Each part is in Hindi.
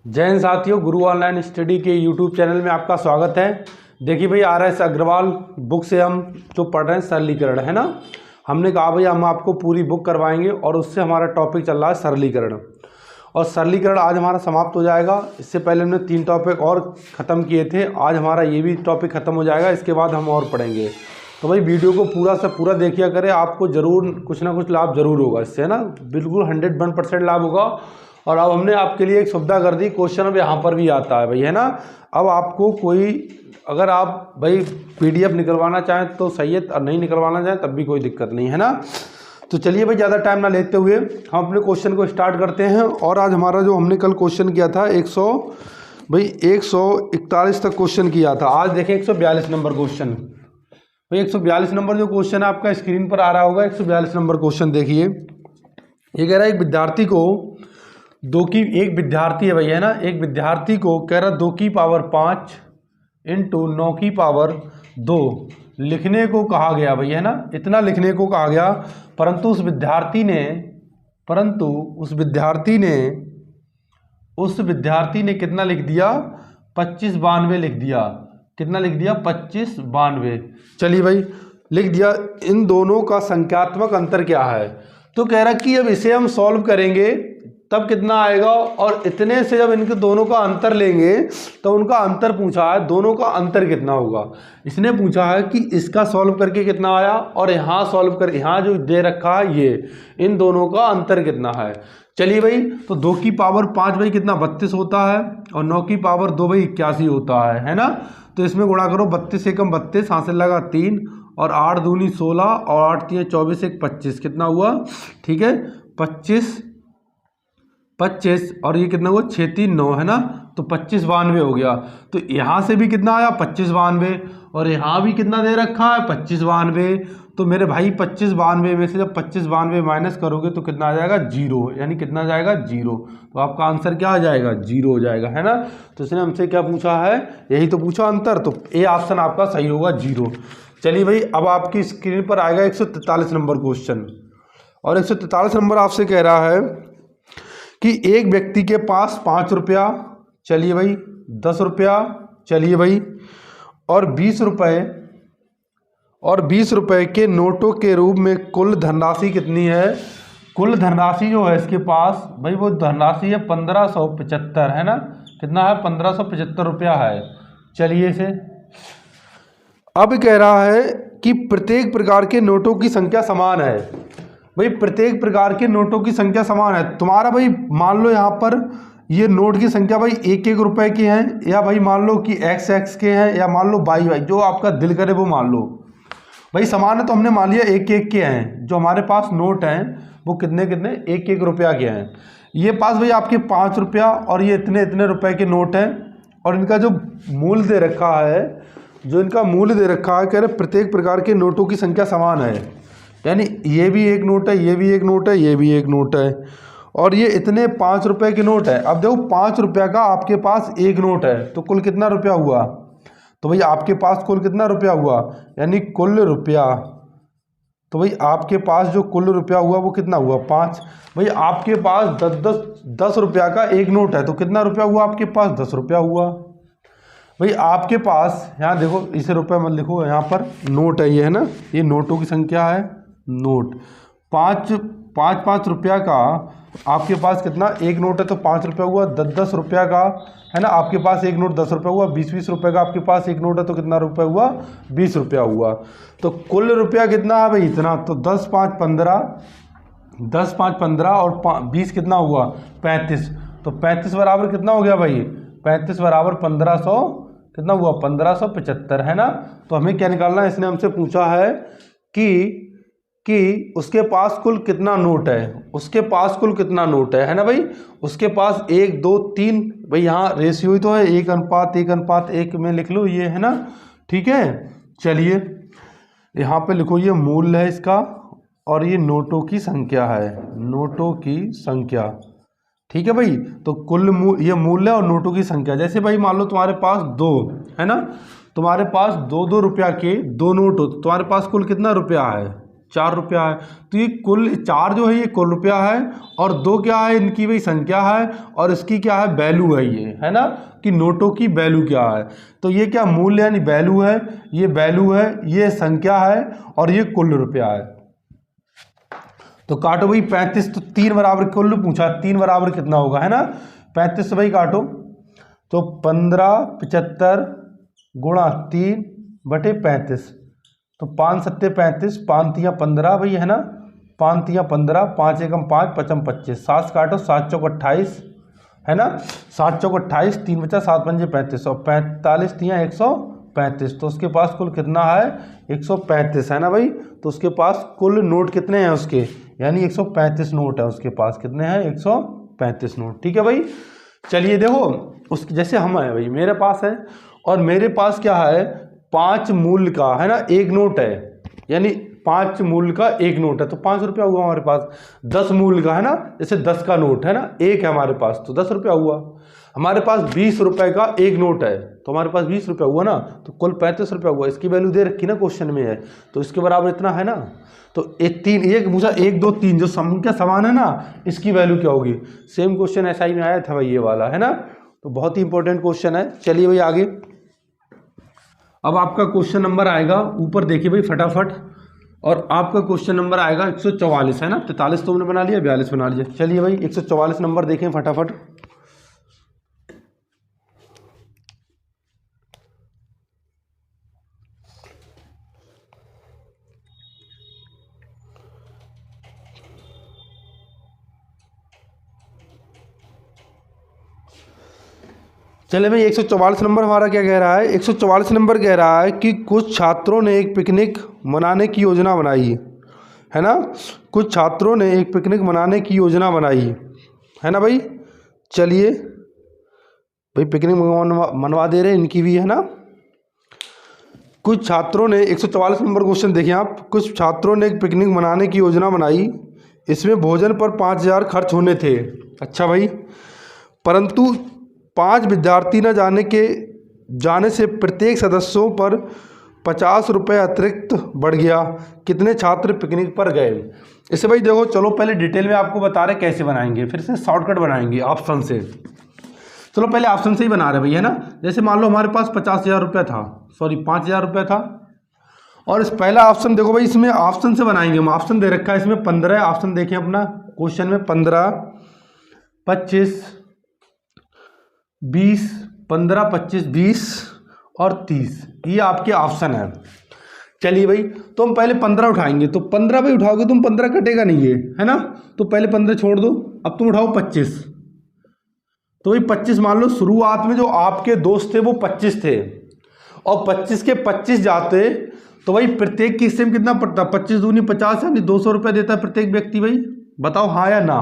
जय हिंद साथियों, गुरु ऑनलाइन स्टडी के यूट्यूब चैनल में आपका स्वागत है। देखिए भाई, RS अग्रवाल बुक से हम जो पढ़ रहे हैं सरलीकरण, है ना। हमने कहा भाई हम आपको पूरी बुक करवाएंगे और उससे हमारा टॉपिक चल रहा है सरलीकरण। और सरलीकरण आज हमारा समाप्त हो जाएगा। इससे पहले हमने 3 टॉपिक और ख़त्म किए थे, आज हमारा ये भी टॉपिक ख़त्म हो जाएगा। इसके बाद हम और पढ़ेंगे। तो भाई वीडियो को पूरा से पूरा देखिए करें, आपको ज़रूर कुछ ना कुछ लाभ ज़रूर होगा इससे, है ना। बिल्कुल 101% लाभ होगा। और अब हमने आपके लिए एक सुविधा कर दी, क्वेश्चन अब यहाँ पर भी आता है भाई, है ना। अब आपको कोई, अगर आप भाई PDF निकलवाना चाहें तो सही है, और नहीं निकलवाना चाहें तब भी कोई दिक्कत नहीं है ना। तो चलिए भाई, ज़्यादा टाइम ना लेते हुए हम अपने क्वेश्चन को स्टार्ट करते हैं। और आज हमारा जो हमने कल क्वेश्चन किया था 141 तक क्वेश्चन किया था। आज देखें 142 नंबर क्वेश्चन। भाई 142 नंबर जो क्वेश्चन है आपका स्क्रीन पर आ रहा होगा। 142 नंबर क्वेश्चन देखिए, ये कह रहा है एक विद्यार्थी को एक विद्यार्थी है भाई, है ना। एक विद्यार्थी को कह रहा 2 की पावर 5 इंटू 9 की पावर 2 लिखने को कहा गया भाई, है ना। इतना लिखने को कहा गया, परंतु उस विद्यार्थी ने कितना लिख दिया? 2592 लिख दिया। कितना लिख दिया? 2592। चलिए भाई, लिख दिया। इन दोनों का संख्यात्मक अंतर क्या है? तो कह रहा कि अब इसे हम सॉल्व करेंगे तब कितना आएगा, और इतने से जब इनके दोनों का अंतर लेंगे तो उनका अंतर पूछा है, दोनों का अंतर कितना होगा। इसने पूछा है कि इसका सॉल्व करके कितना आया, और यहाँ सॉल्व कर, यहाँ जो दे रखा है ये, इन दोनों का अंतर कितना है। चलिए भाई, तो 2 की पावर 5 भाई कितना? 32 होता है, और 9 की पावर 2 भाई 81 होता है ना। तो इसमें गुणा करो, 32 एकम 32, हासिल लगा 3, और 8 दूनी 16, और 8 3 24, 1 25, कितना हुआ? ठीक है, 25 और ये कितना हुआ? 6 3 9, है ना। तो 2592 हो गया। तो यहाँ से भी कितना आया? 2592, और यहाँ भी कितना दे रखा है? 2592। तो मेरे भाई 2592 में से जब 2592 माइनस करोगे तो कितना आ जाएगा? 0। यानी कितना जाएगा? 0। तो आपका आंसर क्या आ जाएगा? 0 हो जाएगा, है ना। तो इसने हमसे क्या पूछा है? यही तो पूछा, अंतर। तो ए ऑप्शन आपका सही होगा, 0। चलिए भाई, अब आपकी स्क्रीन पर आएगा 143 नंबर क्वेश्चन। और 143 नंबर आपसे कह रहा है कि एक व्यक्ति के पास 5 रुपया, चलिए भाई 10 रुपया, चलिए भाई, और 20 रुपये के नोटों के रूप में कुल धनराशि कितनी है? कुल धनराशि जो है इसके पास भाई, वो धनराशि है 1575, है ना। कितना है? 1575 रुपया है। चलिए से अब कह रहा है कि प्रत्येक प्रकार के नोटों की संख्या समान है। भाई प्रत्येक प्रकार के नोटों की संख्या समान है। तुम्हारा भाई मान लो यहाँ पर ये नोट की संख्या भाई 1-1 रुपए के हैं, या भाई मान लो कि XX के हैं, या मान लो Y, जो आपका दिल करे वो मान लो। भाई समान है तो हमने मान लिया 1-1 के हैं। जो हमारे पास नोट हैं वो कितने 1-1 रुपया के हैं। ये पास भाई आपके 5 रुपया, और ये इतने रुपए के नोट हैं। और इनका जो मूल्य दे रखा है, कह रहे प्रत्येक प्रकार के नोटों की संख्या समान है। यानी ये भी एक नोट है, ये भी एक नोट है, ये भी एक नोट है, और ये इतने 5 रुपए के नोट है। अब देखो 5 रुपया का आपके पास एक नोट है, तो कुल कितना रुपया हुआ? तो भाई आपके पास कुल कितना रुपया हुआ? यानी कुल रुपया, तो भाई आपके पास जो कुल रुपया हुआ वो कितना हुआ? 5। भाई आपके पास 10 रुपया का एक नोट है, तो कितना रुपया हुआ आपके पास? 10 रुपया हुआ। भाई आपके पास, यहाँ देखो, इसे रुपया मत लिखो, यहाँ पर नोट है ये, है ना। ये नोटों की संख्या है, नोट 5 रुपया का आपके पास कितना? एक नोट है तो 5 रुपया हुआ। 10 रुपया का, है ना, आपके पास एक नोट 10 रुपया हुआ। 20 रुपये का आपके पास एक नोट है तो कितना रुपया हुआ? 20 रुपया हुआ। तो कुल रुपया कितना है भाई? इतना। तो 10 5 15, और 20 कितना हुआ? 35। तो 35 बराबर कितना हो गया भाई? 35 बराबर 1500, कितना हुआ? 1575, है ना। तो हमें क्या निकालना है? इसने हमसे पूछा है कि उसके पास कुल कितना नोट है, है ना भाई। उसके पास 1 2 3, भाई यहाँ रेशियो ही तो है, 1:1:1 में लिख लो ये, है ना। ठीक है, चलिए यहाँ पे लिखो, ये मूल्य है इसका, और ये नोटों की संख्या है, नोटों की संख्या। ठीक है भाई, तो कुल ये मूल्य और नोटों की संख्या। जैसे भाई मान लो तुम्हारे पास 2, है ना, तुम्हारे पास 2 रुपया के 2 नोट हो, तो तुम्हारे पास कुल कितना रुपया है? 4 रुपया है। तो ये कुल 4 जो है ये कुल रुपया है, और 2 क्या है, इनकी भाई संख्या है, और इसकी क्या है, वैल्यू है, ये है ना कि नोटों की वैल्यू क्या है। तो ये क्या मूल्य यानी वैल्यू है, ये वैल्यू है, ये संख्या है, और ये कुल रुपया है। तो काटो भाई 35, तो 3 बराबर कुल पूछा, 3 बराबर कितना होगा, है ना 35 से भाई काटो, तो 1575 गुणा 3 बटे 35, तो 5 सत्ते 35, 5 तिया 15 भाई, है ना 5 तिया 15, 5 एकम 5, 5 25, 7 काटो, 7 चौक 28, है ना 7 चौक 28, 3 बचा 7 पंजे 35, और 45 तिया 135, तो उसके पास कुल कितना है 135, है ना भाई। तो उसके पास कुल नोट कितने हैं उसके, यानी 135 नोट है उसके पास, कितने हैं 135 नोट। ठीक है भाई, चलिए देखो उसके जैसे हम है भाई, मेरे पास है, और मेरे पास क्या है 5 मूल्य का, है ना एक नोट है, यानी 5 मूल्य का एक नोट है, तो 5 रुपया हुआ हमारे पास। 10 मूल्य का, है ना जैसे 10 का नोट है ना, एक है हमारे पास, तो 10 रुपया हुआ। हमारे पास 20 रुपए का एक नोट है, तो हमारे पास 20 रुपया हुआ ना, तो कुल 35 रुपया हुआ। इसकी वैल्यू दे रखी ना क्वेश्चन में है, तो इसके बराबर इतना है ना। तो एक 3 एक पूछा 1 2 3 जो संख्या समान है ना, इसकी वैल्यू क्या होगी। सेम क्वेश्चन ऐसा ही में आया था भाई ये वाला, है ना, तो बहुत ही इंपॉर्टेंट क्वेश्चन है। चलिए भाई आगे, अब आपका क्वेश्चन नंबर आएगा, ऊपर देखिए भाई फटाफट, और आपका क्वेश्चन नंबर आएगा 144, है ना 43 तो हमने बना लिया, 42 बना लिया। चलिए भाई 144 नंबर देखें फटाफट। चले भाई 144 नंबर हमारा क्या कह रहा है, 144 नंबर कह रहा है कि कुछ छात्रों ने एक पिकनिक मनाने की योजना बनाई, है ना, कुछ छात्रों ने एक पिकनिक मनाने की योजना बनाई, है ना भाई। चलिए भाई पिकनिक मनवा दे रहे हैं इनकी भी, है ना। कुछ छात्रों ने 144 नंबर क्वेश्चन देखिए आप, कुछ छात्रों ने एक पिकनिक मनाने की योजना बनाई, इसमें भोजन पर 5000 खर्च होने थे। अच्छा भाई, परंतु 5 विद्यार्थी न जाने से प्रत्येक सदस्यों पर 50 रुपये अतिरिक्त बढ़ गया। कितने छात्र पिकनिक पर गए। इसे भाई देखो, चलो पहले डिटेल में आपको बता रहे कैसे बनाएंगे, फिर से शॉर्टकट बनाएंगे ऑप्शन से। चलो पहले ऑप्शन से ही बना रहे भाई, है ना। जैसे मान लो हमारे पास 50,000 रुपया था, सॉरी 5,000 रुपया था, और इस पहला ऑप्शन देखो भाई, इसमें ऑप्शन से बनाएंगे हम। ऑप्शन दे रखा है इसमें 15 ऑप्शन, देखें अपना क्वेश्चन में 15, 25, 20, 15, 25, 20 और 30, ये आपके ऑप्शन है। चलिए भाई, तो हम पहले 15 उठाएंगे, तो 15 भाई उठाओगे तुम, 15 कटेगा नहीं है ना, तो पहले 15 छोड़ दो। अब तुम उठाओ 25, तो भाई 25 मान लो शुरुआत में जो आपके दोस्त थे वो 25 थे, और 25 के 25 जाते, तो भाई प्रत्येक के हिस्से में कितना पड़ता, 25 दूनी 50, यानी 200 रुपया देता है प्रत्येक व्यक्ति। भाई बताओ हाँ या ना।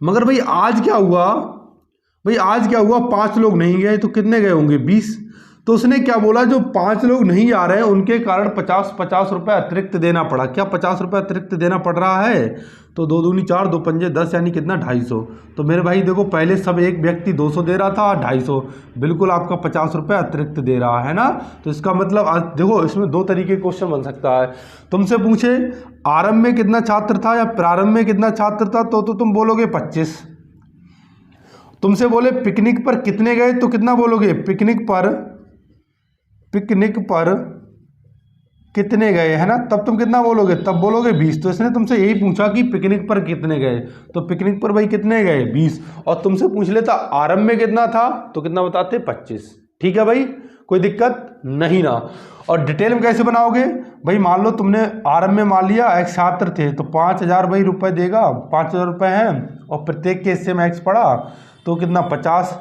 मगर भाई आज क्या हुआ, भाई आज क्या हुआ, 5 लोग नहीं गए, तो कितने गए होंगे 20। तो उसने क्या बोला, जो 5 लोग नहीं आ रहे हैं उनके कारण 50 रुपये अतिरिक्त देना पड़ा। क्या 50 रुपये अतिरिक्त देना पड़ रहा है, तो 2 दूनी 4, 2 पंजे 10, यानी कितना 250। तो मेरे भाई देखो, पहले सब एक व्यक्ति 200 दे रहा था, 250 बिल्कुल आपका 50 रुपये अतिरिक्त दे रहा है ना। तो इसका मतलब देखो, इसमें 2 तरीके क्वेश्चन बन सकता है। तुमसे पूछे आरंभ में कितना छात्र था या प्रारंभ में कितना छात्र था, तो तुम बोलोगे 25। तुमसे बोले पिकनिक पर कितने गए, तो कितना बोलोगे, पिकनिक पर कितने गए, है ना, तब तुम कितना बोलोगे, तब बोलोगे 20। तो इसने तुमसे यही पूछा कि पिकनिक पर कितने गए, तो पिकनिक पर भाई कितने गए 20, और तुमसे पूछ लेता आरंभ में कितना था, तो कितना बताते 25। ठीक है भाई, कोई दिक्कत नहीं ना। और डिटेल में कैसे बनाओगे भाई, मान लो तुमने आरंभ में मान लिया x छात्र थे, तो 5,000 भाई रुपये देगा, 5,000 रुपये हैं, और प्रत्येक के हिस्से में x पड़ा, तो कितना 50,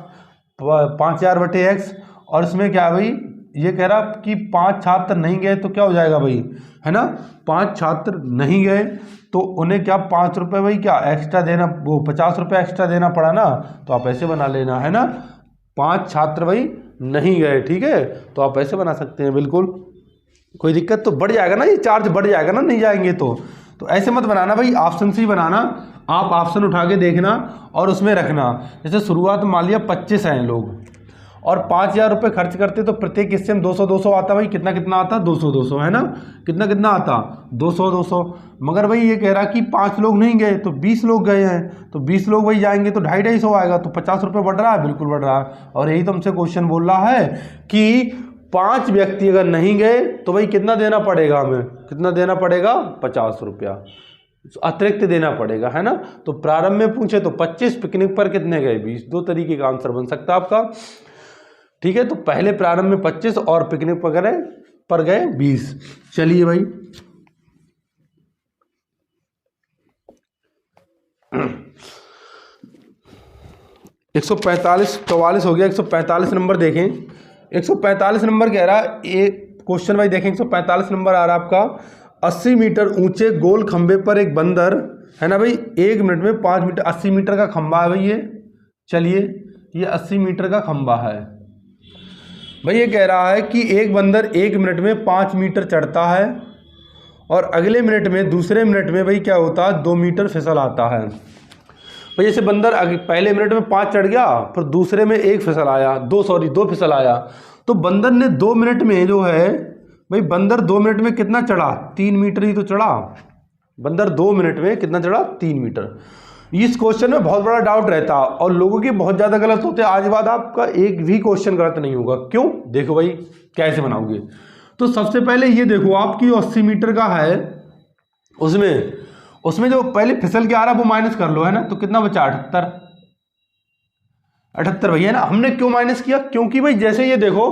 5,000 बटे x। और इसमें क्या है भाई, ये कह रहा कि 5 छात्र नहीं गए, तो क्या हो जाएगा भाई, है ना, 5 छात्र नहीं गए, तो उन्हें क्या 5 रुपये भाई क्या एक्स्ट्रा देना, वो 50 रुपये एक्स्ट्रा देना पड़ा ना। तो आप ऐसे बना लेना, है ना, 5 छात्र भाई नहीं गए, ठीक है, तो आप ऐसे बना सकते हैं बिल्कुल, कोई दिक्कत। तो बढ़ जाएगा ना, ये चार्ज बढ़ जाएगा ना, नहीं जाएंगे तो ऐसे मत बनाना भाई, ऑप्शन से ही बनाना। आप ऑप्शन उठा के देखना और उसमें रखना। जैसे शुरुआत मान लिया 25 हैं लोग, और 5,000 रुपये खर्च करते तो प्रत्येक हिस्से में 200-200 आता भाई, कितना कितना आता, 200-200 है ना, कितना कितना आता, 200-200। मगर भाई ये कह रहा कि 5 लोग नहीं गए तो 20 लोग गए हैं, तो 20 लोग भाई जाएंगे तो 250-250 आएगा, तो 50 रुपये बढ़ रहा है, बिल्कुल बढ़ रहा है। और यही तो हमसे क्वेश्चन बोल रहा है कि 5 व्यक्ति अगर नहीं गए तो भाई कितना देना पड़ेगा हमें, कितना देना पड़ेगा, 50 रुपया अतिरिक्त देना पड़ेगा, है ना। तो प्रारंभ में पूछे तो 25, पिकनिक पर कितने गए, 20। दो तरीके का आंसर बन सकता है आपका, ठीक है। तो पहले प्रारंभ में 25 और पिकनिक पर गए 20। चलिए भाई एक 145 हो गया। 145 नंबर देखें, 145 नंबर कह रहा है एक क्वेश्चन भाई देखें, 145 नंबर आ रहा है आपका, 80 मीटर ऊंचे गोल खंबे पर एक बंदर, है ना भाई, 1 मिनट में 5 मीटर, 80 मीटर का खंबा है भाई ये। चलिए ये 80 मीटर का खंबा है भाई। ये कह रहा है कि एक बंदर 1 मिनट में 5 मीटर चढ़ता है और अगले मिनट में, दूसरे मिनट में भाई क्या होता है, 2 मीटर फिसल आता है भाई। जैसे बंदर पहले मिनट में 5 चढ़ गया, फिर दूसरे में 1 फिसल आया, 2 फिसल आया, तो बंदर ने 2 मिनट में जो है भाई, बंदर 2 मिनट में कितना चढ़ा, 3 मीटर ही तो चढ़ा। बंदर 2 मिनट में कितना चढ़ा, 3 मीटर। इस क्वेश्चन में बहुत बड़ा डाउट रहता है और लोगों के बहुत ज़्यादा गलत होते हैं। आज बाद आपका एक भी क्वेश्चन गलत नहीं होगा। क्यों, देखो भाई कैसे बनाओगे। तो सबसे पहले ये देखो, आपकी 80 मीटर का है, उसमें जो पहले फिसल के आ रहा है वो माइनस कर लो, है ना। तो कितना बचा, 78 भैया ना। हमने क्यों माइनस किया, क्योंकि भाई जैसे ये देखो,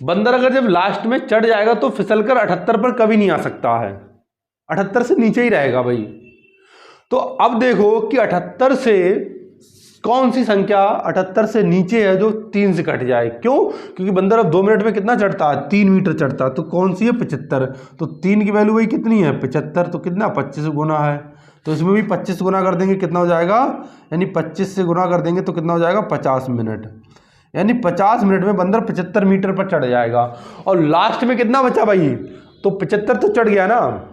बंदर अगर जब लास्ट में चढ़ जाएगा तो फिसलकर 78 पर कभी नहीं आ सकता है, 78 से नीचे ही रहेगा भाई। तो अब देखो कि 78 से कौन सी संख्या 78 से नीचे है जो 3 से कट जाए। क्यों, क्योंकि बंदर अब 2 मिनट में कितना चढ़ता है, 3 मीटर चढ़ता है। तो कौन सी है, 75। तो 3 की वैल्यू भाई कितनी है, 75। तो कितना, 25 गुना है। तो इसमें भी 25 गुना कर देंगे, कितना हो जाएगा, यानी 25 से गुना कर देंगे तो कितना हो जाएगा, 50 मिनट। यानी 50 मिनट में बंदर 75 मीटर पर चढ़ जाएगा। और लास्ट में कितना बचा भाई, तो 75 तो चढ़ गया ना,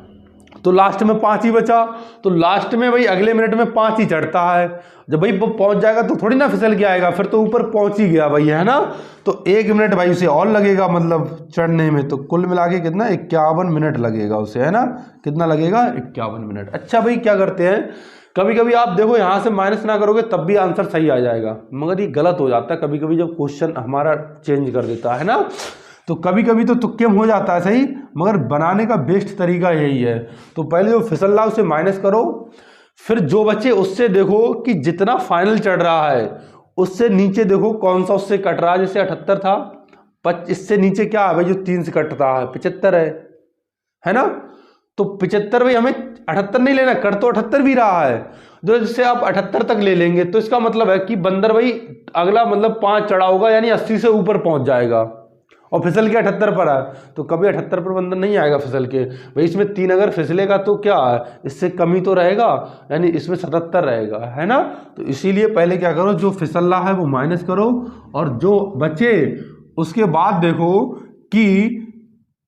तो लास्ट में 5 ही बचा। तो लास्ट में भाई अगले मिनट में 5 ही चढ़ता है। जब भाई वो पहुंच जाएगा तो थोड़ी ना फिसल के आएगा, फिर तो ऊपर पहुंच ही गया भाई, है ना। तो 1 मिनट भाई उसे और लगेगा, मतलब चढ़ने में। तो कुल मिला के कितना, 51 मिनट लगेगा उसे, है ना। कितना लगेगा, 51 मिनट। अच्छा भाई क्या करते हैं, कभी कभी आप देखो यहाँ से माइनस ना करोगे तब भी आंसर सही आ जाएगा, मगर ये गलत हो जाता है कभी कभी जब क्वेश्चन हमारा चेंज कर देता है ना। तो कभी कभी तो तुक्के में हो जाता है सही, मगर बनाने का बेस्ट तरीका यही है। तो पहले जो फिसल रहा है उसे माइनस करो, फिर जो बचे उससे देखो कि जितना फाइनल चढ़ रहा है उससे नीचे देखो कौन सा उससे कट रहा है। जैसे 78 था, इससे नीचे क्या है भाई, जो 3 से कटता है, 75 है ना। तो 75 भाई हमें 78 नहीं लेना, कट तो 78 भी रहा है। जो जिससे आप 78 तक ले लेंगे तो इसका मतलब है कि बंदर भाई अगला मतलब 5 चढ़ा होगा, यानी 80 से ऊपर पहुंच जाएगा और फिसल के 78 पर है। तो कभी 78 पर बंदर नहीं आएगा फिसल के भाई। इसमें 3 अगर फिसलेगा तो क्या है, इससे कमी तो रहेगा, यानी इसमें 77 रहेगा, है ना। तो इसीलिए पहले क्या करो, जो फिसल रहा है वो माइनस करो और जो बचे उसके बाद देखो कि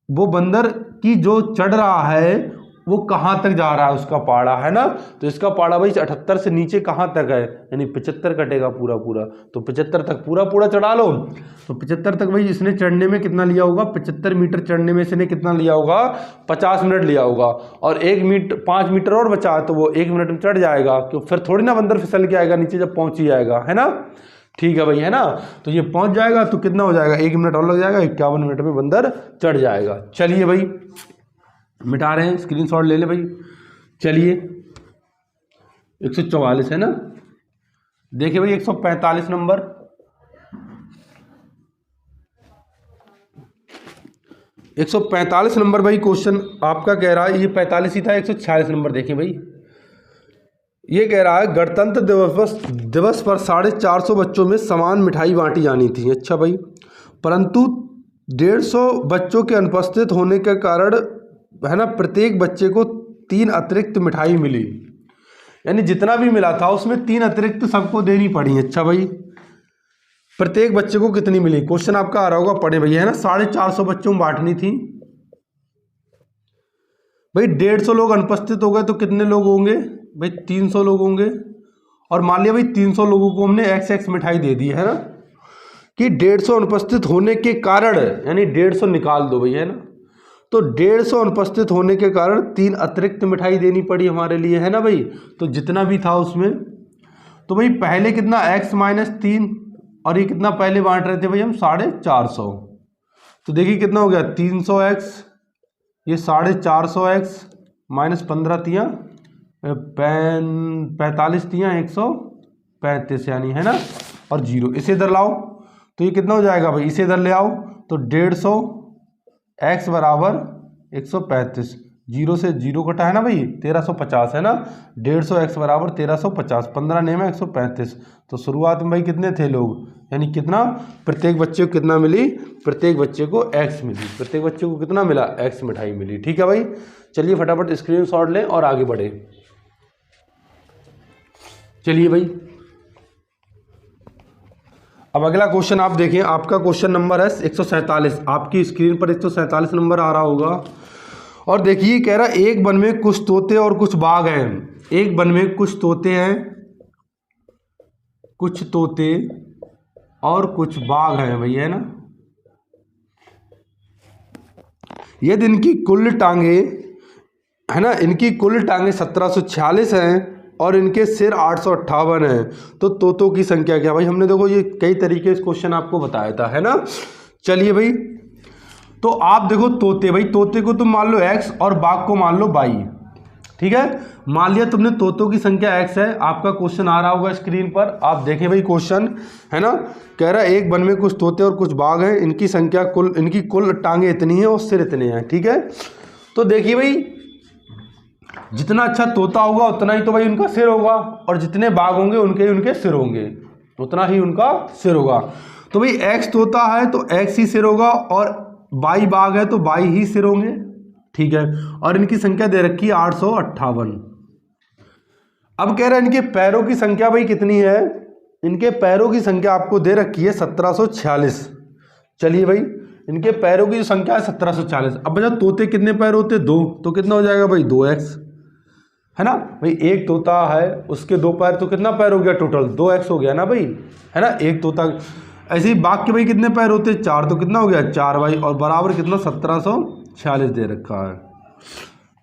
वो बंदर की जो चढ़ रहा है वो कहाँ तक जा रहा है, उसका पाड़ा, है ना। तो इसका पाड़ा भाई 78 से नीचे कहाँ तक है, यानी 75 कटेगा पूरा पूरा। तो 75 तक पूरा पूरा चढ़ा लो। तो 75 तक भाई इसने चढ़ने में कितना लिया होगा, 75 मीटर चढ़ने में इसने कितना लिया होगा, 50 मिनट लिया होगा। और 5 मीटर और बचा है तो वो 1 मिनट में चढ़ जाएगा, क्यों, फिर थोड़ी ना बंदर फिसल के आएगा नीचे जब पहुंच ही जाएगा, है ना। ठीक है भाई, है ना। तो ये पहुंच जाएगा तो कितना हो जाएगा, 1 मिनट और लग जाएगा, 51 मिनट में बंदर चढ़ जाएगा। चलिए भाई मिटा रहे हैं, स्क्रीनशॉट ले ले भाई। चलिए 144 है ना, देखिए भाई 145 नंबर, 145 नंबर भाई क्वेश्चन आपका कह रहा है, ये 45 ही था। 146 नंबर देखें भाई, ये कह रहा है गणतंत्र दिवस पर 450 बच्चों में समान मिठाई बांटी जानी थी। अच्छा भाई, परंतु 150 बच्चों के अनुपस्थित होने के कारण, है ना, प्रत्येक बच्चे को 3 अतिरिक्त मिठाई मिली, यानी जितना भी मिला था उसमें 3 अतिरिक्त सबको देनी पड़ी। अच्छा भाई, प्रत्येक बच्चे को कितनी मिली, क्वेश्चन आपका आ रहा होगा, पढ़े भैया, है ना। 450 बच्चों में बांटनी थी भाई। 150 लोग अनुपस्थित हो गए तो कितने लोग होंगे भाई, 300 लोग होंगे। और मान लिया भाई 300 लोगों को हमने XX मिठाई दे दी, है ना। कि 150 अनुपस्थित होने के कारण, यानी 150 निकाल दो भैया, है ना। तो 150 अनुपस्थित होने के कारण 3 अतिरिक्त मिठाई देनी पड़ी हमारे लिए, है ना भाई। तो जितना भी था उसमें, तो भाई पहले कितना x माइनस 3, और ये कितना पहले बांट रहे थे भाई हम 450। तो देखिए कितना हो गया 300x, ये 450x माइनस 15 तियाँ 45 तियाँ 135, यानी, है ना, और जीरो इसे इधर लाओ तो ये कितना हो जाएगा भाई, इसे इधर ले आओ तो 150x बराबर 135, जीरो से जीरो कटा है ना भाई 1350, है ना। 150x बराबर 1350, 15 ने में 135। तो शुरुआत में भाई कितने थे लोग, यानी कितना, प्रत्येक बच्चे को कितना मिली, प्रत्येक बच्चे को x मिली, प्रत्येक बच्चे को कितना मिला, x मिठाई मिली। ठीक है भाई, चलिए फटाफट स्क्रीनशॉट लें और आगे बढ़े। चलिए भाई, अब अगला क्वेश्चन आप देखिए, आपका क्वेश्चन नंबर है 147, आपकी स्क्रीन पर 147 नंबर आ रहा होगा। और देखिए कह रहा है एक वन में कुछ तोते और कुछ बाघ हैं। एक वन में कुछ तोते हैं, कुछ तोते और कुछ बाघ हैं भैया, है ना। यदि इनकी कुल टांगे, है ना, इनकी कुल टांगे 1746 हैं और इनके सिर 858 हैं, तो तोतों की संख्या क्या। भाई हमने देखो ये कई तरीके से क्वेश्चन आपको बताया था, है ना। चलिए भाई, तो आप देखो तोते, भाई तोते को तुम मान लो x और बाघ को मान लो y, ठीक है। मान लिया तुमने तोतों की संख्या x है, आपका क्वेश्चन आ रहा होगा स्क्रीन पर, आप देखें भाई क्वेश्चन, है ना। कह रहा है एक वन में कुछ तोते और कुछ बाघ हैं, इनकी संख्या कुल, इनकी कुल टांगे इतनी है और सिर इतने हैं, ठीक है। तो देखिए भाई, जितना अच्छा तोता होगा उतना ही तो भाई उनका सिर होगा, और जितने बाघ होंगे उनके सिर होंगे, उतना ही उनका सिर होगा। तो भाई x तोता है तो x ही सिर होगा, और y बाघ है तो y ही सिर होंगे, ठीक है। और इनकी संख्या दे रखी है 858। अब कह रहा है इनके पैरों की संख्या भाई कितनी है, इनके पैरों की संख्या आपको दे रखी है 1746। चलिए भाई, इनके पैरों की जो संख्या है 1740। अब बचा तोते कितने पैर होते हैं, 2, तो कितना हो जाएगा भाई 2x, है ना भाई। एक तोता है उसके 2 पैर, तो कितना पैर हो गया टोटल, 2x हो गया ना भाई, है ना। एक तोता, ऐसे ही बाघ के भाई कितने पैर होते हैं, 4, तो कितना हो गया 4y, और बराबर कितना 1746 दे रखा है।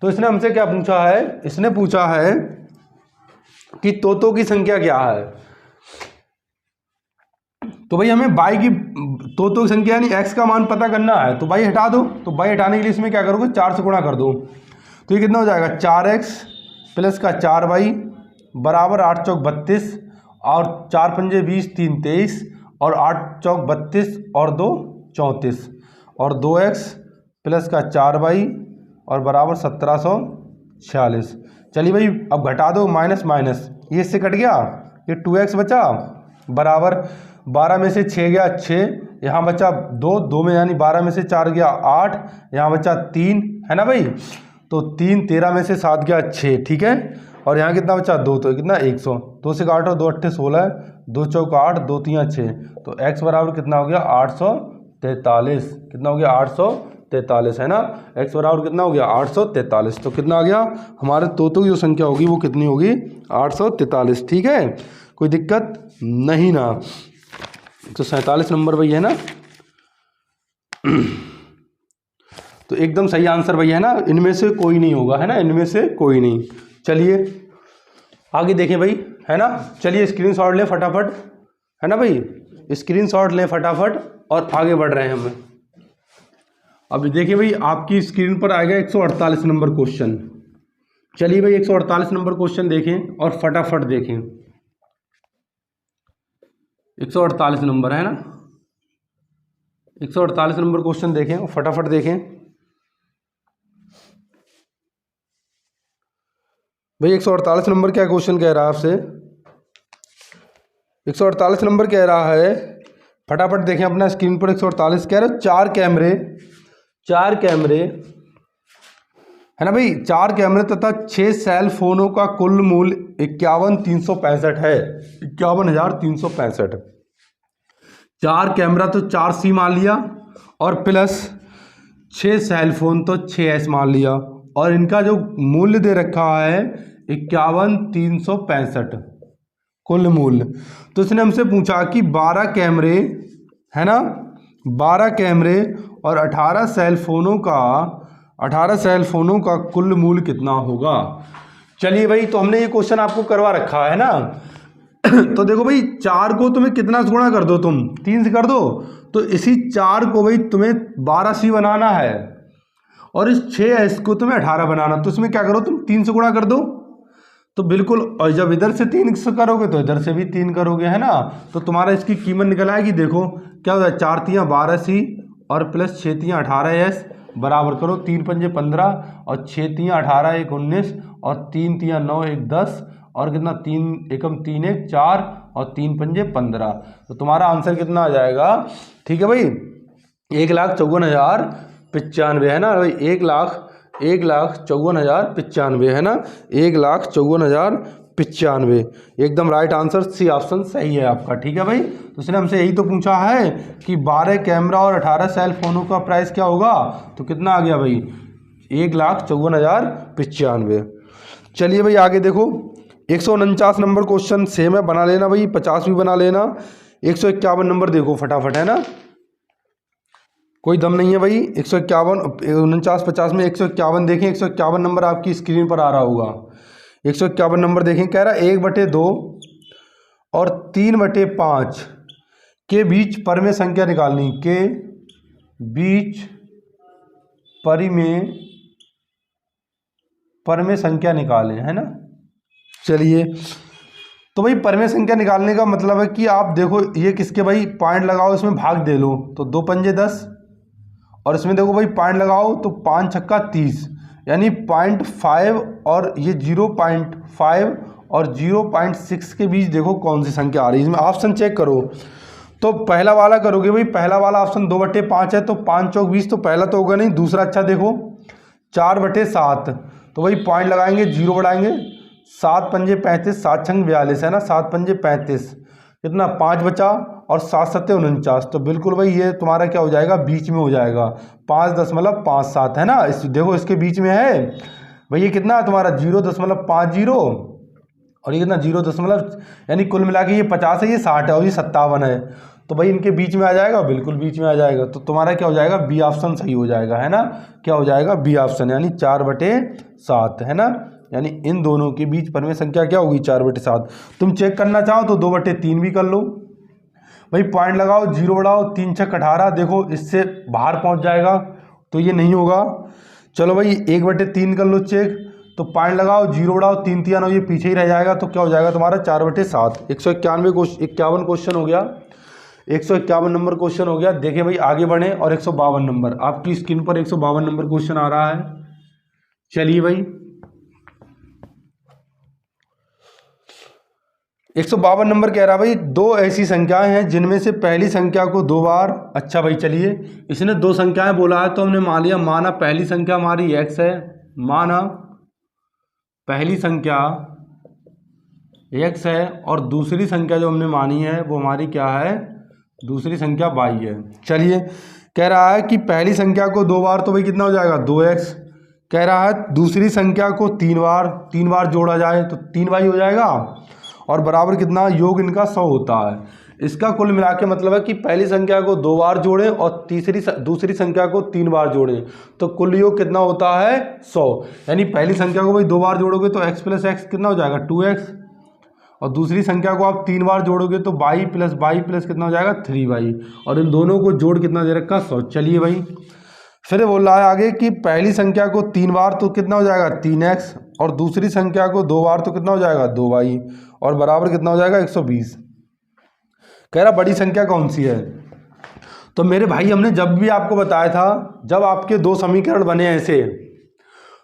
तो इसने हमसे क्या पूछा है, इसने पूछा है कि तोतों की संख्या क्या है। तो भाई हमें y की, तोतों की संख्या यानी x का मान पता करना है, तो y हटा दो। तो y हटाने के लिए इसमें क्या करोगे, 4 से गुणा कर दो, तो ये कितना हो जाएगा 4x प्लस का 4y बराबर 8 चौक 32, और 4 पंजे 20, 3 23, और 8 चौक 32 और 2 34, और 2x प्लस का 4y और बराबर 1746। चलिए भाई अब घटा दो, माइनस माइनस ये इससे कट गया, ये 2x बचा, बराबर 12 में से 6 गया 6, यहाँ बचा 2, 2 में यानी 12 में से 4 गया 8, यहाँ बचा 3, है ना भाई। तो 3, 13 में से 7 गया 6, ठीक है। और यहाँ कितना बचा 2, तो कितना 100, 2 से 8 और 2 8 16, 2 चौक 8, 2 3 6, तो x बराबर कितना हो गया 843, कितना हो गया 843, है ना। x बराबर कितना हो गया 843, तो कितना आ गया हमारे तोतों की जो संख्या होगी वो कितनी होगी 843, ठीक है। कोई दिक्कत नहीं ना। तो 47 नंबर भैया है ना, तो एकदम सही आंसर भैया है ना, इनमें से कोई नहीं होगा, है ना, इनमें से कोई नहीं। चलिए आगे देखें भाई, है ना। चलिए स्क्रीनशॉट लें फटाफट, है ना भाई, स्क्रीनशॉट लें फटाफट और आगे बढ़ रहे हैं हम। अब देखिए भाई आपकी स्क्रीन पर आएगा 148 नंबर क्वेश्चन। चलिए भाई 148 नंबर क्वेश्चन देखें और फटाफट देखें। 148 नंबर है ना, 148 नंबर क्वेश्चन देखें और फटाफट देखें भाई। 148 नंबर क्या क्वेश्चन कह रहा है आपसे, 148 नंबर कह रहा है, फटाफट देखें अपना स्क्रीन पर। 148 कह रहा है चार कैमरे है ना भाई, 4 कैमरे तथा 6 सेल फोनों का कुल मूल्य 51,365 है, 51,365। 4 कैमरा तो 4C मान लिया, और प्लस 6 सेल फोन तो 6S मान लिया, और इनका जो मूल्य दे रखा है 51,365 कुल मूल्य। तो इसने हमसे पूछा कि 12 कैमरे है ना, 12 कैमरे और 18 सेल फोनों का कुल मूल्य कितना होगा। चलिए भाई, तो हमने ये क्वेश्चन आपको करवा रखा है ना। तो देखो भाई, 4 को तुम्हें कितना से गुणा कर दो, तुम 3 से कर दो, तो इसी 4 को भाई तुम्हें 12C बनाना है और इस 6S को तुम्हें 18 बनाना। तो इसमें क्या करो, तुम 3 से गुणा कर दो तो बिल्कुल, और जब इधर से 3 से करोगे तो इधर से भी 3 करोगे, है ना। तो तुम्हारा इसकी कीमत निकल आएगी। देखो क्या होता है, 4 तियाँ 12C और प्लस 6 तियाँ 18S बराबर करो 3 पंजे 15 और 6 तियाँ 18 1 19 और 3 तियाँ 9 1 10 और कितना 3 एकम 3 1 4 और 3 पंजे 15। तो तुम्हारा आंसर कितना आ जाएगा, ठीक है भाई, 1,54,095 है ना भाई, 1,54,095 है ना, 1,54,095 एकदम राइट आंसर, सी ऑप्शन सही है आपका। ठीक है भाई, तो उसने हमसे यही तो पूछा है कि 12 कैमरा और 18 सेल फोनों का प्राइस क्या होगा, तो कितना आ गया भाई, 1,54,095। चलिए भाई आगे देखो, 149 नंबर क्वेश्चन सेम है, बना लेना भाई, 50 भी बना लेना। 151 नंबर देखो फटाफट, है ना, कोई दम नहीं है भाई। 151 49 50 में 151 देखें, 151 नंबर आपकी स्क्रीन पर आ रहा होगा। 151 नंबर देखें, कह रहा 1/2 और 3/5 के बीच परिमेय संख्या निकालनी, के बीच परिमेय संख्या निकालें, है ना। चलिए, तो भाई परिमेय संख्या निकालने का मतलब है कि आप देखो ये किसके भाई, पॉइंट लगाओ, इसमें भाग दे लो तो 2 पंजे 10 और इसमें देखो भाई पॉइंट लगाओ तो 5 छक्का 30, यानी 0.5 और ये 0.5 और 0.6 के बीच देखो कौन सी संख्या आ रही है। इसमें ऑप्शन चेक करो, तो पहला वाला करोगे भाई, पहला वाला ऑप्शन 2/5 है तो 5 चौक 20, तो पहला तो होगा नहीं। दूसरा अच्छा देखो 4/7, तो भाई पॉइंट लगाएंगे, 0 बढ़ाएंगे, 7 पंजे 35, 7 छंग 42 है ना, 7 पंजे 35, कितना 5 बचा और 7 सत्ते 49, तो बिल्कुल भाई ये तुम्हारा क्या हो जाएगा, बीच में हो जाएगा, 5.57 है ना। इस देखो इसके बीच में है भाई, ये कितना है तुम्हारा 0.50 और ये कितना 0 यानी कुल मिला के ये 50 है, ये 60 है और ये 57 है, तो भाई इनके बीच में आ जाएगा, बिल्कुल बीच में आ जाएगा। तो तुम्हारा क्या हो जाएगा, बी ऑप्शन सही हो जाएगा, है ना। क्या हो जाएगा, बी ऑप्शन, यानी 4/7 है ना, यानी इन दोनों के बीच परिमेय संख्या क्या होगी, 4/7। तुम चेक करना चाहो तो 2/3 भी कर लो भाई, पॉइंट लगाओ, 0 बढ़ाओ, 3 छक 18, देखो इससे बाहर पहुंच जाएगा तो ये नहीं होगा। चलो भाई 1/3 कर लो चेक, तो पॉइंट लगाओ, 0 बढ़ाओ, 3 तिया 9, ये पीछे ही रह जाएगा, तो क्या हो जाएगा तुम्हारा 4/7। 151 क्वेश्चन हो गया, 151 नंबर क्वेश्चन हो गया। देखें भाई आगे बढ़े, और 152 नंबर आपकी स्क्रीन पर 152 नंबर क्वेश्चन आ रहा है। चलिए भाई 152 नंबर कह रहा भाई, 2 ऐसी संख्याएं हैं जिनमें से पहली संख्या को 2 बार, अच्छा भाई चलिए, इसने 2 संख्याएं बोला है तो हमने मान लिया, माना पहली संख्या हमारी x है, माना पहली संख्या x है और दूसरी संख्या जो हमने मानी है वो हमारी क्या है, दूसरी संख्या y है। चलिए कह रहा है कि पहली संख्या को 2 बार, तो भाई कितना हो जाएगा 2x, कह रहा है दूसरी संख्या को 3 बार जोड़ा जाए तो 3y हो जाएगा, और बराबर कितना, योग इनका 100 होता है। इसका कुल मिला के मतलब है कि पहली संख्या को 2 बार जोड़ें और दूसरी संख्या को 3 बार जोड़ें तो कुल योग कितना होता है, 100। यानी पहली संख्या को भाई 2 बार जोड़ोगे तो x + x कितना हो जाएगा 2x, और दूसरी संख्या को आप 3 बार जोड़ोगे तो y + कितना हो जाएगा 3y, और इन दोनों को जोड़ कितना दे रखा, 100। चलिए भाई फिर बोल रहा है आगे कि पहली संख्या को 3 बार तो कितना हो जाएगा 3x, और दूसरी संख्या को 2 बार तो कितना हो जाएगा 2y, और बराबर कितना हो जाएगा 120। कह रहा बड़ी संख्या कौन सी है, तो मेरे भाई हमने जब भी आपको बताया था, जब आपके 2 समीकरण बने ऐसे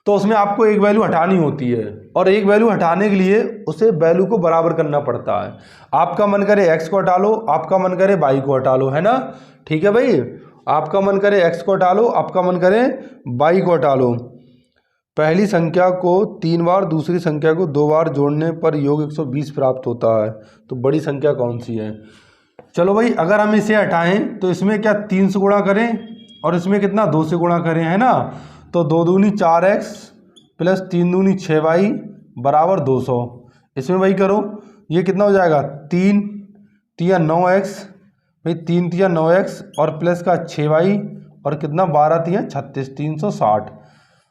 तो उसमें आपको एक वैल्यू हटानी होती है, और एक वैल्यू हटाने के लिए उसे वैल्यू को बराबर करना पड़ता है। आपका मन करे x को हटा लो, आपका मन करे y को हटा लो, है ना। ठीक है भाई, आपका मन करे x को हटा लो, आपका मन करे y को हटा लो। पहली संख्या को 3 बार, दूसरी संख्या को 2 बार जोड़ने पर योग 120 प्राप्त होता है, तो बड़ी संख्या कौन सी है। चलो भाई अगर हम इसे हटाएं तो इसमें क्या 3 से गुणा करें और इसमें कितना 2 से गुणा करें, है ना। तो 2 दूनी 4x प्लस 3 दूनी 6y बराबर 200। इसमें वही करो, ये कितना हो जाएगा 3 तिया 9x भाई 3 तिया 9x और प्लस का 6y और कितना 12 तिया 36, 360।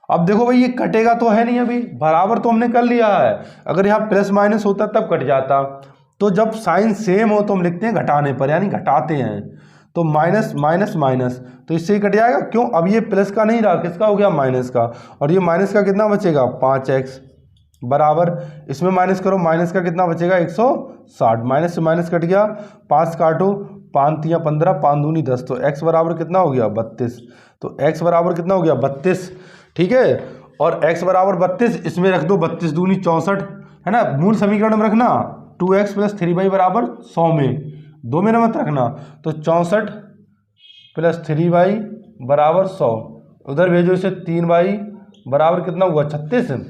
अब देखो भाई ये कटेगा तो है नहीं, अभी बराबर तो हमने कर लिया है। अगर यहाँ प्लस माइनस होता तब कट जाता। तो जब साइन सेम हो तो हम लिखते हैं घटाने पर, यानी घटाते हैं। तो माइनस माइनस माइनस, तो इससे ही कट जाएगा। क्यों? अब ये प्लस का नहीं रहा, किसका हो गया? माइनस का। और ये माइनस का कितना बचेगा? 5x बराबर, इसमें माइनस करो, माइनस का कितना बचेगा? 160। माइनस से माइनस कट गया, 5 काटो, 5 तिया 15, 5 दूनी 10, तो x बराबर कितना हो गया? 32। तो x बराबर कितना हो गया? 32। ठीक है, और x बराबर 32, इसमें रख दो 32 दूनी 64, है ना। मूल समीकरण में रखना 2x प्लस 3y बराबर 100 में, 2 में मत रखना। तो 64 प्लस 3y बराबर 100, उधर भेजो इसे 3y बराबर कितना हुआ? 36।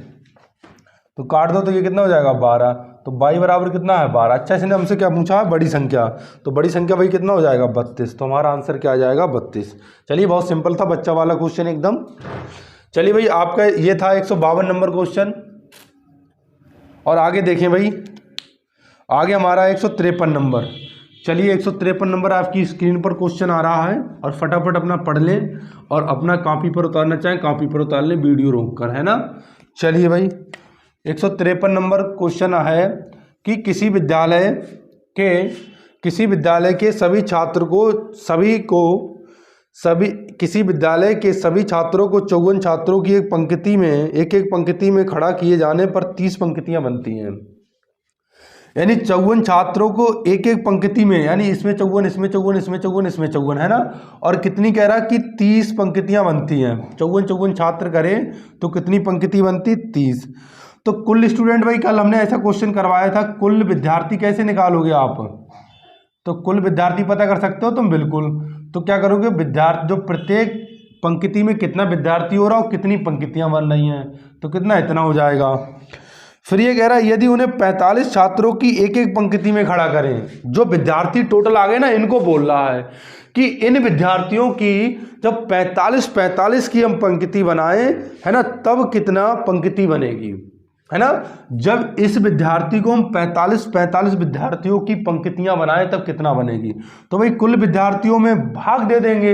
तो काट दो तो ये कितना हो जाएगा? 12। तो y बराबर कितना है? 12। अच्छा, इसने हमसे क्या पूछा है? बड़ी संख्या। तो बड़ी संख्या भाई कितना हो जाएगा? 32। तो हमारा आंसर क्या आ जाएगा? 32। चलिए, बहुत सिंपल था बच्चा वाला क्वेश्चन एकदम। चलिए भाई, आपका ये था 152 नंबर क्वेश्चन। और आगे देखें भाई, आगे हमारा 153 नंबर। चलिए, 153 नंबर आपकी स्क्रीन पर क्वेश्चन आ रहा है, और फटाफट अपना पढ़ लें और अपना कॉपी पर उतारना चाहें कॉपी पर उतार लें, वीडियो रोक कर, है ना। चलिए भाई, 153 नंबर क्वेश्चन है कि किसी विद्यालय के सभी छात्रों को 54 छात्रों की एक पंक्ति में खड़ा किए जाने पर 30 पंक्तियां बनती हैं। यानी 54 छात्रों को एक पंक्ति में, यानी इसमें 54, इसमें 54, इसमें 54, इसमें 54, है ना। और कितनी कह रहा कि 30 पंक्तियां बनती हैं। 54 छात्र करें तो कितनी पंक्ति बनती? 30। तो कुल स्टूडेंट भाई, कल हमने ऐसा क्वेश्चन करवाया था, कुल विद्यार्थी कैसे निकालोगे आप? तो कुल विद्यार्थी पता कर सकते हो तुम, बिल्कुल। तो क्या करोगे? विद्यार्थी जो प्रत्येक पंक्ति में कितना विद्यार्थी हो रहा हो, कितनी पंक्तियां बन रही हैं, तो कितना? इतना हो जाएगा। फिर ये कह रहा है यदि उन्हें 45 छात्रों की एक पंक्ति में खड़ा करें, जो विद्यार्थी टोटल आ गए ना, इनको बोल रहा है कि इन विद्यार्थियों की जब 45 की हम पंक्ति बनाएं, है ना, तब कितना पंक्ति बनेगी, है ना। जब इस विद्यार्थी को हम 45 विद्यार्थियों की पंक्तियां बनाएं तब कितना बनेगी। तो भाई कुल विद्यार्थियों में भाग दे देंगे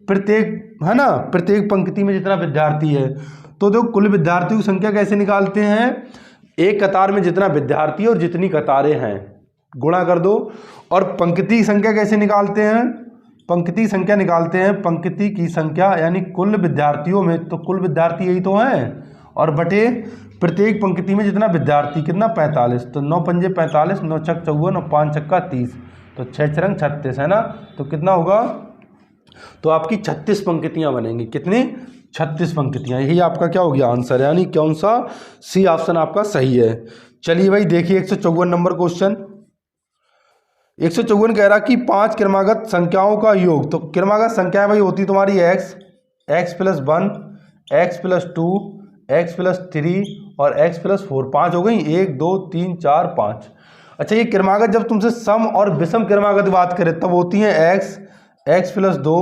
प्रत्येक, है ना, प्रत्येक पंक्ति में जितना विद्यार्थी है। तो देखो, कुल विद्यार्थियों की संख्या कैसे निकालते हैं? एक कतार में जितना विद्यार्थी और जितनी कतारें हैं गुणा कर दो। और पंक्ति संख्या कैसे निकालते हैं? पंक्ति संख्या निकालते हैं, पंक्ति की संख्या यानी कुल विद्यार्थियों में, तो कुल विद्यार्थी यही तो हैं, और बटे प्रत्येक पंक्ति में जितना विद्यार्थी, कितना? 45। तो 9 पंजे 45, 9 छक 54 और 5 छक्का 30, तो 6 छरंग 36, है ना। तो कितना होगा? तो आपकी 36 पंक्तियां बनेंगी। कितनी? 36 पंक्तियां। यही आपका क्या हो गया? आंसर। यानी कौन सा? सी ऑप्शन आपका सही है। चलिए भाई, देखिए 154 नंबर क्वेश्चन। 154 कह रहा कि 5 क्रमागत संख्याओं का योग। तो क्रमागत संख्याएं भाई होती तुम्हारी x plus 1, x plus 2, x plus 3 और x प्लस 4। 5 हो गई, 1 2 3 4 5। अच्छा, ये क्रमागत जब तुमसे सम और विषम क्रमागत बात करें तब होती हैं x प्लस 2,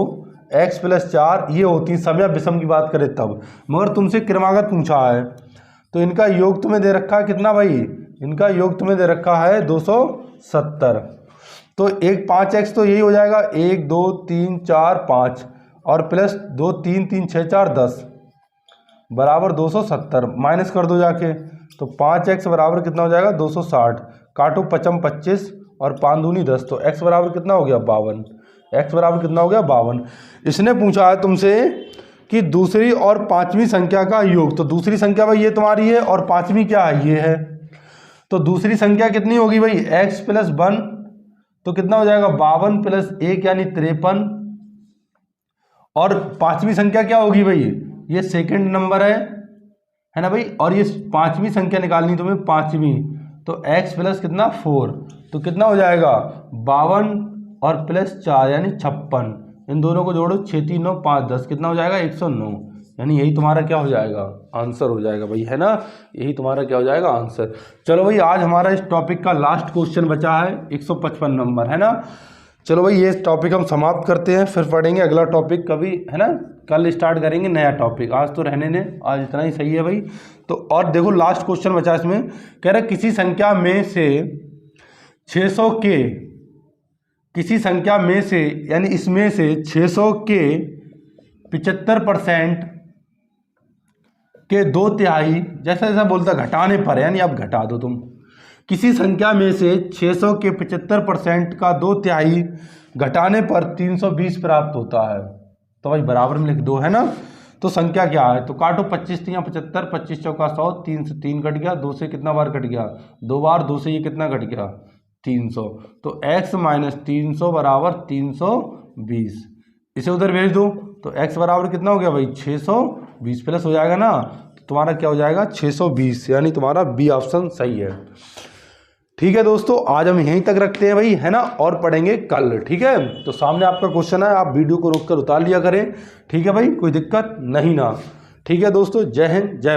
x प्लस 4, ये होती हैं सम या विषम की बात करें तब। मगर तुमसे क्रमागत पूछा है, तो इनका योग तुम्हें दे रखा है कितना भाई? इनका योग तुम्हें दे रखा है 270। तो 5x तो यही हो जाएगा, 1 2 3 4 5 और प्लस 2 3 3 6 4 10 बराबर 270। माइनस कर दो जाके, तो 5x बराबर कितना हो जाएगा? 260। काटो 55 25 और 5 दूनी 10, तो x बराबर कितना हो गया? 52। x बराबर कितना हो गया? 52। इसने पूछा है तुमसे कि दूसरी और पांचवी संख्या का योग। तो दूसरी संख्या भाई ये तुम्हारी है, और पांचवी क्या है? ये है। तो दूसरी संख्या कितनी होगी भाई? x प्लस 1, तो कितना हो जाएगा? 52 प्लस 1 यानी 53। और पांचवी संख्या क्या होगी भाई? ये सेकंड नंबर है ना भाई। और ये पांचवी संख्या निकालनी तुम्हें, पांचवी, तो x प्लस कितना? 4, तो कितना हो जाएगा? 52 और प्लस 4 यानी 56। इन दोनों को जोड़ो, 6 3 9 5 10, कितना हो जाएगा? 109। यानी यही तुम्हारा क्या हो जाएगा? आंसर हो जाएगा भाई, है ना। यही तुम्हारा क्या हो जाएगा? आंसर। चलो भाई, आज हमारा इस टॉपिक का लास्ट क्वेश्चन बचा है 155 नंबर, है ना। चलो भाई, ये टॉपिक हम समाप्त करते हैं, फिर पढ़ेंगे अगला टॉपिक कभी, है ना। कल स्टार्ट करेंगे नया टॉपिक। आज तो रहने दें, आज इतना ही सही है भाई। तो और देखो, लास्ट क्वेश्चन बचा इसमें, कह रहा है किसी संख्या में से 600 के किसी संख्या में से यानी इसमें से 600 के 75% के 2/3, जैसा जैसा बोलता घटाने पर, यानी अब घटा दो तुम, किसी संख्या में से 600 के 75% का 2/3 घटाने पर 320 प्राप्त होता है। तो भाई बराबर में लिख दो, है ना। तो संख्या क्या है, तो काटो, 25 3 75, 25 चौका 100, 3 से 3 कट गया, 2 से कितना बार कट गया, 2 बार, 2 से ये कितना कट गया, 300। तो x माइनस 300 बराबर 320। इसे उधर भेज दो तो x बराबर कितना हो गया भाई, 620 प्लस हो जाएगा ना, तो तुम्हारा क्या हो जाएगा, 620, यानी तुम्हारा बी ऑप्शन सही है। ठीक है दोस्तों, आज हम यहीं तक रखते हैं भाई, है ना, और पढ़ेंगे कल। ठीक है, तो सामने आपका क्वेश्चन है, आप वीडियो को रोक कर उतार लिया करें। ठीक है भाई, कोई दिक्कत नहीं ना। ठीक है दोस्तों, जय हिंद, जय भारत।